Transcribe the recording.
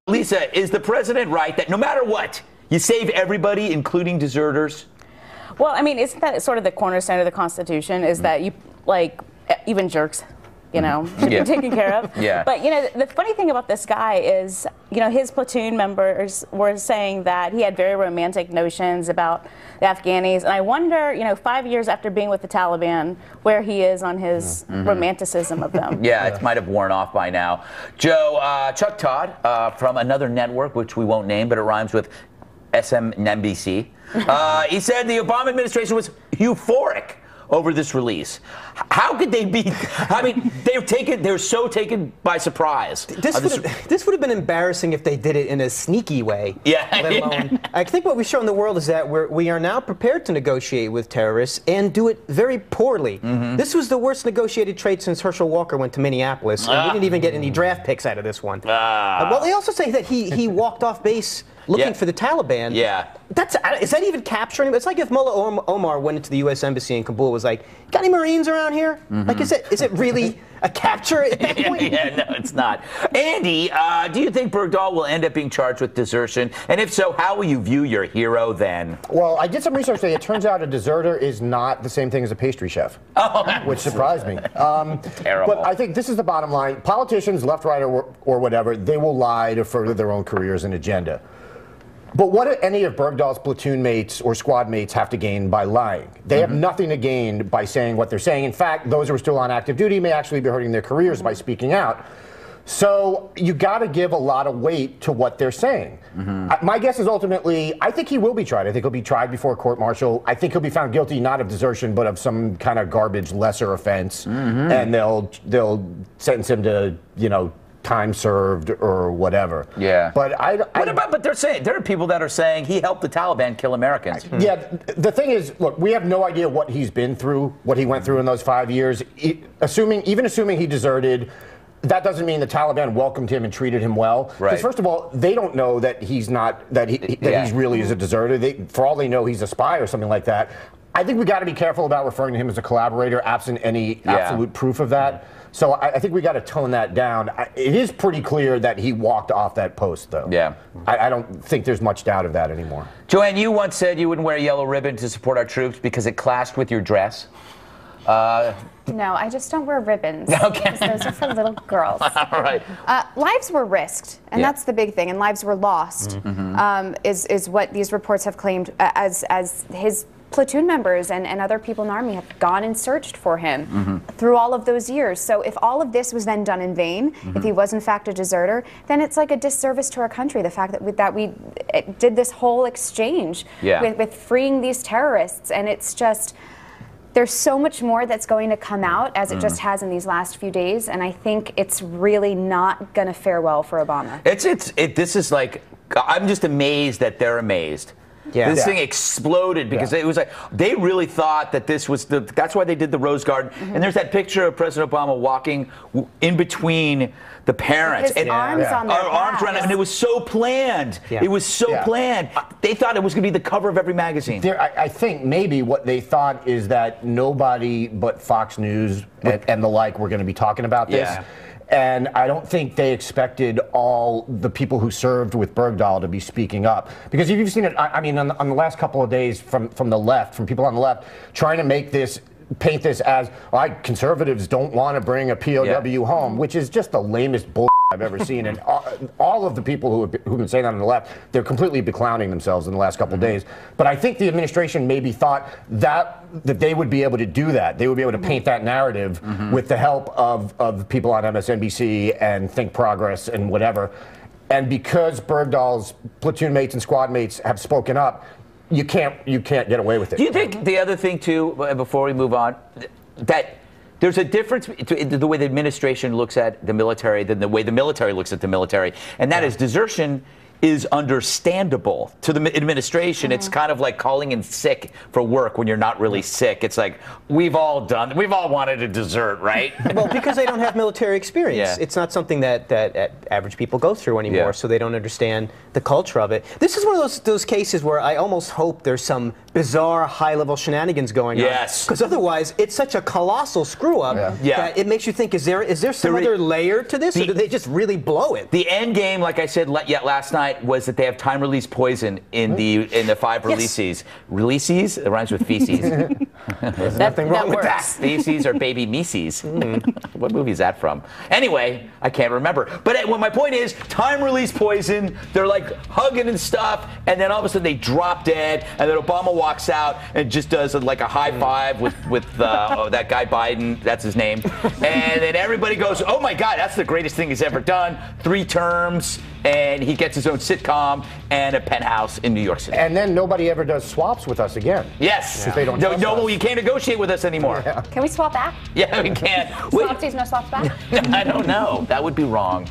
Lisa, is the president right that no matter what, you save everybody, including deserters? Well, I mean, isn't that sort of the cornerstone of the Constitution, is that you, like, even jerks, you know, should be taken care of? Yeah. But, you know, the funny thing about this guy is, you know, his platoon members were saying that he had very romantic notions about the Afghanis. And I wonder, you know, 5 years after being with the Taliban, where he is on his romanticism of them. Yeah, it might have worn off by now. Joe, Chuck Todd from another network, which we won't name, but it rhymes with MSNBC. He said the Obama administration was euphoric over this release. How could they be? I mean, they're so taken by surprise. This would have been embarrassing if they did it in a sneaky way. Yeah. Let alone, I think what we've shown the world is that we are now prepared to negotiate with terrorists and do it very poorly. This was the worst negotiated trade since Herschel Walker went to Minneapolis, and we didn't even get any draft picks out of this one. Well, they also say that he walked off base looking for the Taliban. Yeah. Is that even capturing? It's like if Mullah Omar went into the U.S. Embassy in Kabul, was like, "Got any Marines around here?" Like, is it really a capture at that point? Yeah, no, it's not. Andy, do you think Bergdahl will end up being charged with desertion? And if so, how will you view your hero then? Well, I did some research today. It turns out a deserter is not the same thing as a pastry chef, which surprised me. Terrible. But I think this is the bottom line. Politicians, left, right, or whatever, they will lie to further their own careers and agenda. But what do any of Bergdahl's platoon mates or squad mates have to gain by lying? They have nothing to gain by saying what they're saying. In fact, those who are still on active duty may actually be hurting their careers by speaking out. So you got to give a lot of weight to what they're saying. My guess is ultimately, I think he will be tried. I think he'll be tried before a court-martial. I think he'll be found guilty not of desertion, but of some kind of garbage lesser offense, and they'll sentence him to, you know, time served or whatever. Yeah. But but they're saying there are people that are saying he helped the Taliban kill Americans. Yeah. The thing is, look, we have no idea what he's been through, what he went through in those 5 years. Even assuming he deserted, that doesn't mean the Taliban welcomed him and treated him well. Right. Because first of all, they don't know that he's not he's really is a deserter. For all they know, he's a spy or something like that. I think we got to be careful about referring to him as a collaborator, absent any absolute proof of that. So I think we got to tone that down. It is pretty clear that he walked off that post, though. Yeah. I don't think there's much doubt of that anymore. Joanne, you once said you wouldn't wear a yellow ribbon to support our troops because it clashed with your dress. No, I just don't wear ribbons. Okay. Those are for little girls. All right. Lives were risked, and that's the big thing, and lives were lost, is what these reports have claimed, as his platoon members and other people in the Army have gone and searched for him through all of those years. So if all of this was then done in vain, if he was in fact a deserter, then it's like a disservice to our country, the fact that we did this whole exchange with freeing these terrorists. And it's just, there's so much more that's going to come out, as it just has in these last few days, and I think it's really not going to fare well for Obama. This is like, I'm just amazed that they're amazed. Yeah. This thing exploded because it was like they really thought that this was that's why they did the Rose Garden. And there's that picture of President Obama walking in between the parents and arms on their arms around, and it was so planned. It was so planned. They thought it was going to be the cover of every magazine. I think maybe what they thought is that nobody but Fox News and the like were going to be talking about this. And I don't think they expected all the people who served with Bergdahl to be speaking up. Because if you've seen it, I mean, on the last couple of days from the left, from people on the left, trying to paint this as, conservatives don't want to bring a POW home, which is just the lamest bull I've ever seen. And all of the people who've been saying that on the left, they're completely beclowning themselves in the last couple of days. But I think the administration maybe thought that they would be able to do that. They would be able to paint that narrative with the help of people on MSNBC and Think Progress and whatever. And because Bergdahl's platoon mates and squad mates have spoken up, you can't get away with it. Do you think the other thing too, before we move on, that there's a difference between the way the administration looks at the military than the way the military looks at the military, and that is desertion is understandable to the administration. It's kind of like calling in sick for work when you're not really sick. It's like we've all wanted a dessert, right? Well, because they don't have military experience. Yeah. It's not something that average people go through anymore, Yeah. so they don't understand the culture of it. This is one of those cases where I almost hope there's some bizarre high-level shenanigans going on. Yes. Because otherwise, it's such a colossal screw-up that it makes you think, is there some other layer to this, or do they just really blow it? The end game, like I said last night, was that they have time-release poison in the 5 releases. Releases? It rhymes with feces. There's nothing wrong with that. Feces or baby meses. What movie is that from? Anyway, I can't remember. But my point is, time-release poison, they're like hugging and stuff, and then all of a sudden they drop dead, and then Obama walks out and just does like a high five with that guy Biden, that's his name. And then everybody goes, oh my God, that's the greatest thing he's ever done. 3 terms, and he gets his own sitcom and a penthouse in New York City. And then nobody ever does swaps with us again. Yes. Because they don't trust us. You can't negotiate with us anymore. Can we swap back? Yeah, we can't. Swapsies, no swaps back? I don't know. That would be wrong.